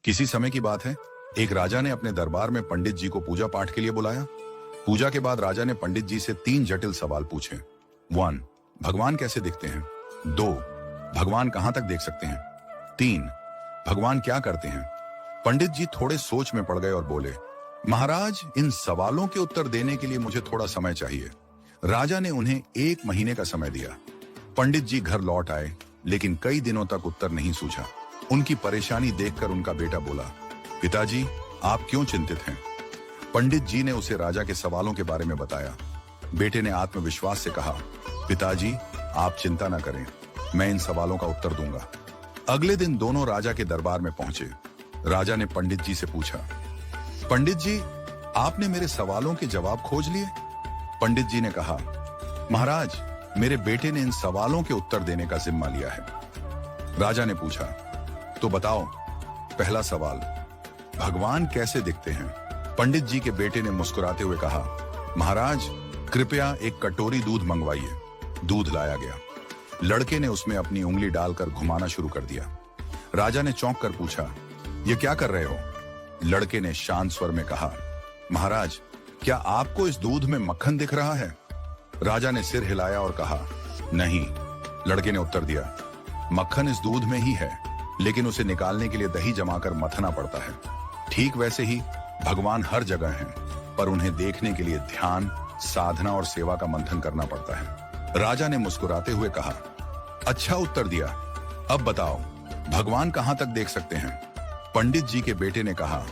किसी समय की बात है, एक राजा ने अपने दरबार में पंडित जी को पूजा पाठ के लिए बुलाया। पूजा के बाद राजा ने पंडित जी से 3 जटिल सवाल पूछे। 1. भगवान कैसे दिखते हैं? 2. भगवान कहां तक देख सकते हैं? 3. भगवान क्या करते हैं? पंडित जी थोड़े सोच में पड़ गए और बोले, महाराज, इन सवालों के उत्तर देने के लिए मुझे थोड़ा समय चाहिए। राजा ने उन्हें 1 महीने का समय दिया। पंडित जी घर लौट आए, लेकिन कई दिनों तक उत्तर नहीं सूझा। उनकी परेशानी देखकर उनका बेटा बोला, पिताजी, आप क्यों चिंतित हैं? पंडित जी ने उसे राजा के सवालों के बारे में बताया। बेटे ने आत्मविश्वास से कहा, पिताजी, आप चिंता न करें, मैं इन सवालों का उत्तर दूंगा। अगले दिन दोनों राजा के दरबार में पहुंचे। राजा ने पंडित जी से पूछा, पंडित जी, आपने मेरे सवालों के जवाब खोज लिए? पंडित जी ने कहा, महाराज, मेरे बेटे ने इन सवालों के उत्तर देने का जिम्मा लिया है। राजा ने पूछा, तो बताओ, पहला सवाल, भगवान कैसे दिखते हैं? पंडित जी के बेटे ने मुस्कुराते हुए कहा, महाराज, कृपया एक कटोरी दूध मंगवाइए। दूध लाया गया। लड़के ने उसमें अपनी उंगली डालकर घुमाना शुरू कर दिया। राजा ने चौंक कर पूछा, ये क्या कर रहे हो? लड़के ने शांत स्वर में कहा, महाराज, क्या आपको इस दूध में मक्खन दिख रहा है? राजा ने सिर हिलाया और कहा, नहीं। लड़के ने उत्तर दिया, मक्खन इस दूध में ही है, लेकिन उसे निकालने के लिए दही जमाकर मथना पड़ता है। ठीक वैसे ही भगवान हर जगह हैं, पर उन्हें देखने के लिए ध्यान, साधना और सेवा का मंथन करना पड़ता है। राजा ने मुस्कुराते हुए कहा, अच्छा उत्तर दिया। अब बताओ, भगवान कहां तक देख सकते हैं? पंडित जी के बेटे ने कहा,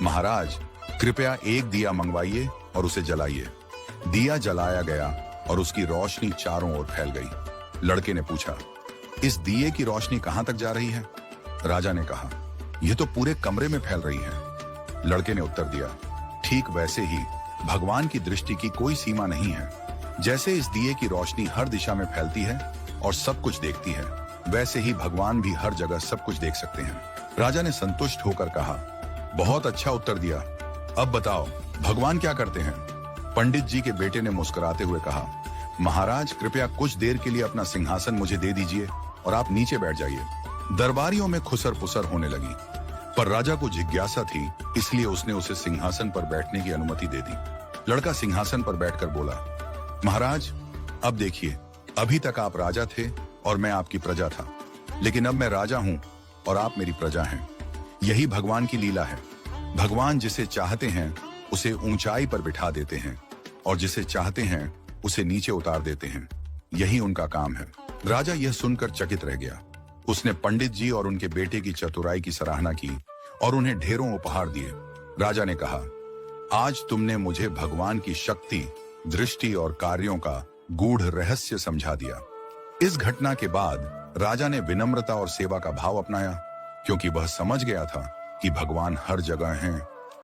महाराज, कृपया एक दिया मंगवाइए और उसे जलाइए। दिया जलाया गया और उसकी रोशनी चारों ओर फैल गई। लड़के ने पूछा, इस दिए की रोशनी कहां तक जा रही है? राजा ने कहा, यह तो पूरे कमरे में फैल रही है। लड़के ने उत्तर दिया, ठीक वैसे ही भगवान की दृष्टि की कोई सीमा नहीं है। जैसे इस दिए की रोशनी हर दिशा में फैलती है और सब कुछ देखती है, वैसे ही भगवान भी हर जगह सब कुछ देख सकते हैं। राजा ने संतुष्ट होकर कहा, बहुत अच्छा उत्तर दिया। अब बताओ, भगवान क्या करते हैं? पंडित जी के बेटे ने मुस्कुराते हुए कहा, महाराज, कृपया कुछ देर के लिए अपना सिंहासन मुझे दे दीजिए और आप नीचे बैठ जाइए। दरबारियों में खुसर पुसर होने लगी, पर राजा को जिज्ञासा थी, इसलिए उसने उसे सिंहासन पर बैठने की अनुमति दे दी। लड़का सिंहासन पर बैठकर बोला, महाराज, अब देखिए, अभी तक आप राजा थे और मैं आपकी प्रजा था, लेकिन अब मैं राजा हूं और आप मेरी प्रजा हैं। यही भगवान की लीला है। भगवान जिसे चाहते हैं उसे ऊंचाई पर बिठा देते हैं और जिसे चाहते हैं उसे नीचे उतार देते हैं। यही उनका काम है। राजा यह सुनकर चकित रह गया। उसने पंडित जी और उनके बेटे की चतुराई की सराहना की और उन्हें ढेरों उपहार दिए। राजा ने कहा, आज तुमने मुझे भगवान की शक्ति, दृष्टि और कार्यों का गूढ़ रहस्य समझा दिया। इस घटना के बाद राजा ने विनम्रता और सेवा का भाव अपनाया, क्योंकि वह समझ गया था कि भगवान हर जगह हैं